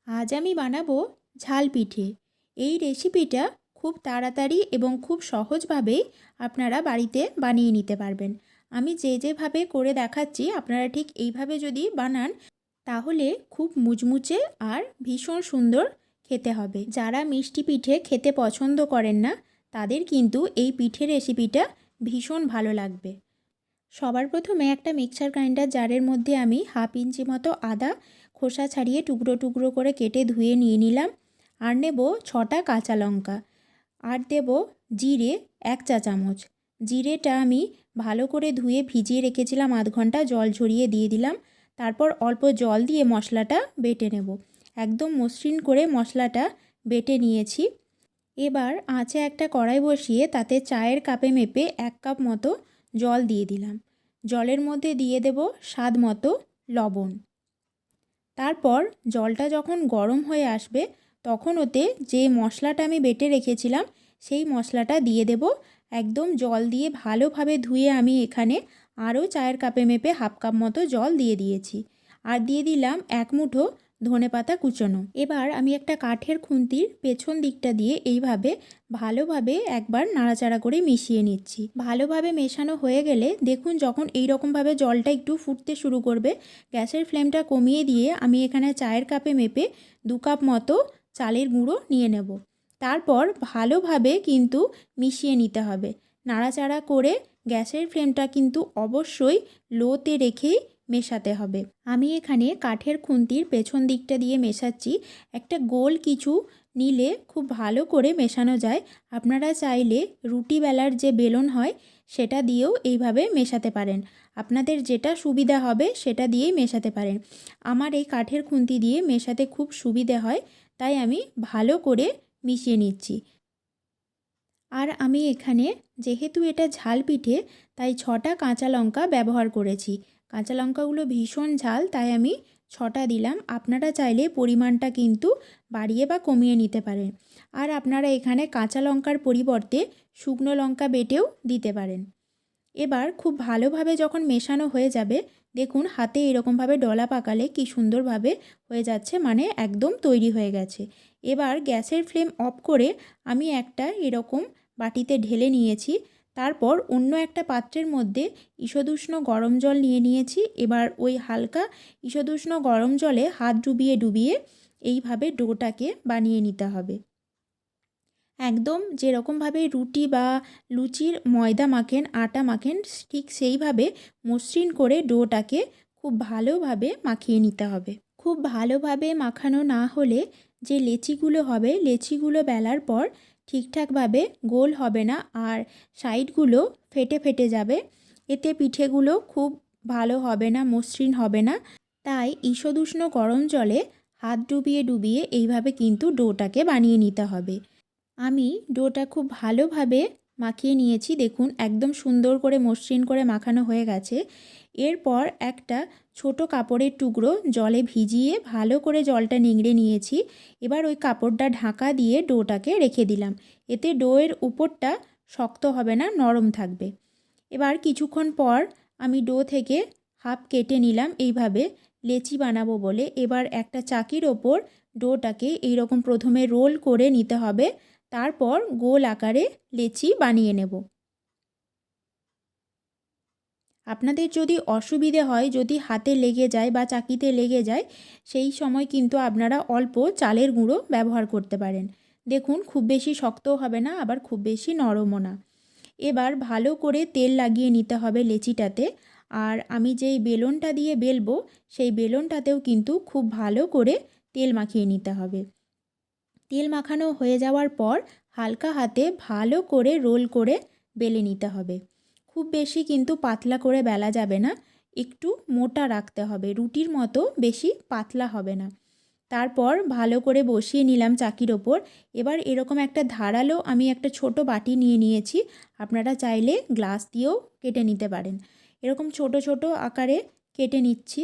আজ আমি বানাবো ঝাল পিঠে। এই রেসিপিটা খুব তাড়াতাড়ি এবং খুব সহজভাবেই আপনারা বাড়িতে বানিয়ে নিতে পারবেন। আমি যেভাবে করে দেখাচ্ছি আপনারা ঠিক এইভাবে যদি বানান তাহলে খুব মুচমুচে আর ভীষণ সুন্দর খেতে হবে। যারা মিষ্টি পিঠে খেতে পছন্দ করেন না তাদের কিন্তু এই পিঠে রেসিপিটা ভীষণ ভালো লাগবে। সবার প্রথমে একটা মিক্সার গ্রাইন্ডার জারের মধ্যে আমি 1/2 ইঞ্চি মতো আদা খোসা ছাড়িয়ে টুকরো টুকরো করে কেটে ধুয়ে নিয়ে নিলাম। আর নেব 6টা কাঁচা লঙ্কা, আর দেব জিরে 1 চা চামচ। জিরেটা আমি ভালো করে ধুয়ে ভিজিয়ে রেখেছিলাম আধ ঘন্টা, জল ঝরিয়ে দিয়ে দিলাম। তারপর অল্প জল দিয়ে মশলাটা বেটে নেব। একদম মসৃণ করে মশলাটা বেটে নিয়েছি। এবার আঁচে একটা কড়াই বসিয়ে তাতে চায়ের কাপে মেপে 1 কাপ মতো জল দিয়ে দিলাম। জলের মধ্যে দিয়ে দেব স্বাদ মতো লবণ। তারপর জলটা যখন গরম হয়ে আসবে তখন ওতে যে মশলাটা আমি বেটে রেখেছিলাম সেই মশলাটা দিয়ে দেব। একদম জল দিয়ে ভালোভাবে ধুয়ে আমি এখানে আরও চায়ের কাপে মেপে 1/2 কাপ মতো জল দিয়ে দিয়েছি। আর দিয়ে দিলাম 1 মুঠো ধনেপাতা কুচোনো। এবার আমি একটা কাঠের খুন্তির পেছন দিকটা দিয়ে এইভাবে ভালোভাবে একবার নাড়াচাড়া করে মিশিয়ে নিচ্ছি। ভালোভাবে মেশানো হয়ে গেলে দেখুন যখন এই রকমভাবে জলটা একটু ফুটতে শুরু করবে, গ্যাসের ফ্লেমটা কমিয়ে দিয়ে আমি এখানে চায়ের কাপে মেপে 2 কাপ মতো চালের গুঁড়ো নিয়ে নেব। তারপর ভালোভাবে কিন্তু মিশিয়ে নিতে হবে। নাড়াচাড়া করে গ্যাসের ফ্লেমটা কিন্তু অবশ্যই লোতে রেখেই মেশাতে হবে। আমি এখানে কাঠের খুন্তির পেছন দিকটা দিয়ে মেশাচ্ছি। একটা গোল কিছু নিলে খুব ভালো করে মেশানো যায়। আপনারা চাইলে রুটি বেলার যে বেলন হয় সেটা দিয়েও এইভাবে মেশাতে পারেন। আপনাদের যেটা সুবিধা হবে সেটা দিয়েই মেশাতে পারেন। আমার এই কাঠের খুন্তি দিয়ে মেশাতে খুব সুবিধে হয়, তাই আমি ভালো করে মিশিয়ে নিচ্ছি। আর আমি এখানে যেহেতু এটা ঝাল পিঠে তাই 6টা কাঁচা লঙ্কা ব্যবহার করেছি। কাঁচা লঙ্কাগুলো ভীষণ ঝাল, তাই আমি 6টা দিলাম। আপনারা চাইলে পরিমাণটা কিন্তু বাড়িয়ে বা কমিয়ে নিতে পারেন। আর আপনারা এখানে কাঁচা লঙ্কার পরিবর্তে শুকনো লঙ্কা বেটেও দিতে পারেন। এবার খুব ভালোভাবে যখন মেশানো হয়ে যাবে দেখুন হাতে এরকমভাবে ডলা পাকালে কি সুন্দরভাবে হয়ে যাচ্ছে, মানে একদম তৈরি হয়ে গেছে। এবার গ্যাসের ফ্লেম অফ করে আমি একটা এরকম বাটিতে ঢেলে নিয়েছি। তারপর অন্য একটা পাত্রের মধ্যে ঈষদুষ্ণ গরম জল নিয়ে নিয়েছি। এবার ওই হালকা ঈষদুষ্ণ গরম জলে হাত ডুবিয়ে ডুবিয়ে এইভাবে ডোটাকে বানিয়ে নিতে হবে। একদম যেরকমভাবে রুটি বা লুচির ময়দা মাখেন, আটা মাখেন, ঠিক সেইভাবে মসৃণ করে ডোটাকে খুব ভালোভাবে মাখিয়ে নিতে হবে। খুব ভালোভাবে মাখানো না হলে যে লেচিগুলো হবে, লেচিগুলো বেলার পর ঠিকঠাকভাবে গোল হবে না আর সাইডগুলো ফেটে ফেটে যাবে। এতে পিঠেগুলো খুব ভালো হবে না, মসৃণ হবে না। তাই ঈষদুষ্ণ গরম জলে হাত ডুবিয়ে ডুবিয়ে এইভাবে কিন্তু ডোটাকে বানিয়ে নিতে হবে। আমি ডোটা খুব ভালোভাবে মাখিয়ে নিয়েছি। দেখুন একদম সুন্দর করে মসৃণ করে মাখানো হয়ে গেছে। এরপর একটা ছোট কাপড়ের টুকরো জলে ভিজিয়ে ভালো করে জলটা নিংড়ে নিয়েছি। এবার ওই কাপড়টা ঢাকা দিয়ে ডোটাকে রেখে দিলাম। এতে ডোয়ের উপরটা শক্ত হবে না, নরম থাকবে। এবার কিছুক্ষণ পর আমি ডো থেকে হাফ কেটে নিলাম এইভাবে লেচি বানাবো বলে। এবার একটা চাকির ওপর ডোটাকে এইরকম প্রথমে রোল করে নিতে হবে, তারপর গোল আকারে লেচি বানিয়ে নেব। আপনাদের যদি অসুবিধে হয়, যদি হাতে লেগে যায় বা চাকিতে লেগে যায়, সেই সময় কিন্তু আপনারা অল্প চালের গুঁড়ো ব্যবহার করতে পারেন। দেখুন খুব বেশি শক্তও হবে না, আবার খুব বেশি নরমও না। এবার ভালো করে তেল লাগিয়ে নিতে হবে লেচিটাতে। আর আমি যেই বেলনটা দিয়ে বেলবো সেই বেলনটাতেও কিন্তু খুব ভালো করে তেল মাখিয়ে নিতে হবে। তেল মাখানো হয়ে যাওয়ার পর হালকা হাতে ভালো করে রোল করে বেলে নিতে হবে। খুব বেশি কিন্তু পাতলা করে বেলা যাবে না, একটু মোটা রাখতে হবে, রুটির মতো বেশি পাতলা হবে না। তারপর ভালো করে বসিয়ে নিলাম চাকির ওপর। এবার এরকম একটা ধারালো আমি একটা ছোট বাটি নিয়ে নিয়েছি। আপনারা চাইলে গ্লাস দিয়েও কেটে নিতে পারেন। এরকম ছোট ছোট আকারে কেটে নিচ্ছি।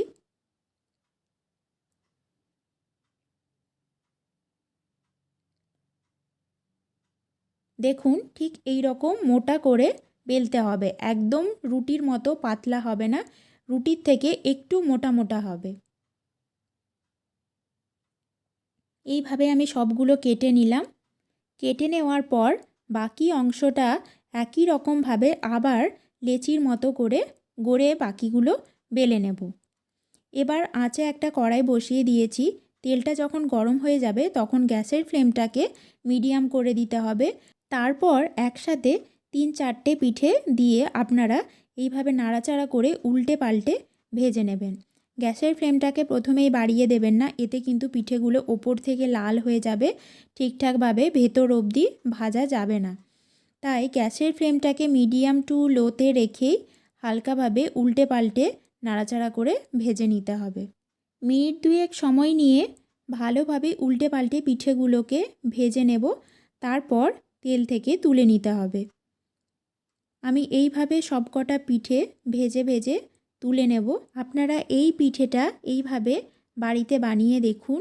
দেখুন ঠিক এই রকম মোটা করে বেলতে হবে, একদম রুটির মতো পাতলা হবে না, রুটির থেকে একটু মোটা মোটা হবে। এইভাবে আমি সবগুলো কেটে নিলাম। কেটে নেওয়ার পর বাকি অংশটা একই রকমভাবে আবার লেচির মতো করে গড়ে বাকিগুলো বেলে নেব। এবার আঁচে একটা কড়াই বসিয়ে দিয়েছি। তেলটা যখন গরম হয়ে যাবে তখন গ্যাসের ফ্লেমটাকে মিডিয়াম করে দিতে হবে। তারপর একসাথে 3-4টে পিঠে দিয়ে আপনারা এইভাবে নাড়াচাড়া করে উল্টে পাল্টে ভেজে নেবেন। গ্যাসের ফ্লেমটাকে প্রথমেই বাড়িয়ে দেবেন না, এতে কিন্তু পিঠেগুলো ওপর থেকে লাল হয়ে যাবে, ঠিকঠাকভাবে ভেতর অবধি ভাজা যাবে না। তাই গ্যাসের ফ্লেমটাকে মিডিয়াম টু লোতে রেখেই হালকাভাবে উল্টে পাল্টে নাড়াচাড়া করে ভেজে নিতে হবে। মিনিট 2 সময় নিয়ে ভালোভাবে উল্টে পাল্টে পিঠেগুলোকে ভেজে নেব, তারপর তেল থেকে তুলে নিতে হবে। আমি এইভাবে সবকটা পিঠে ভেজে ভেজে তুলে নেব। আপনারা এই পিঠেটা এইভাবে বাড়িতে বানিয়ে দেখুন,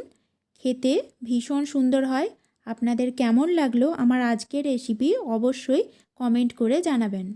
খেতে ভীষণ সুন্দর হয়। আপনাদের কেমন লাগলো আমার আজকের রেসিপি অবশ্যই কমেন্ট করে জানাবেন।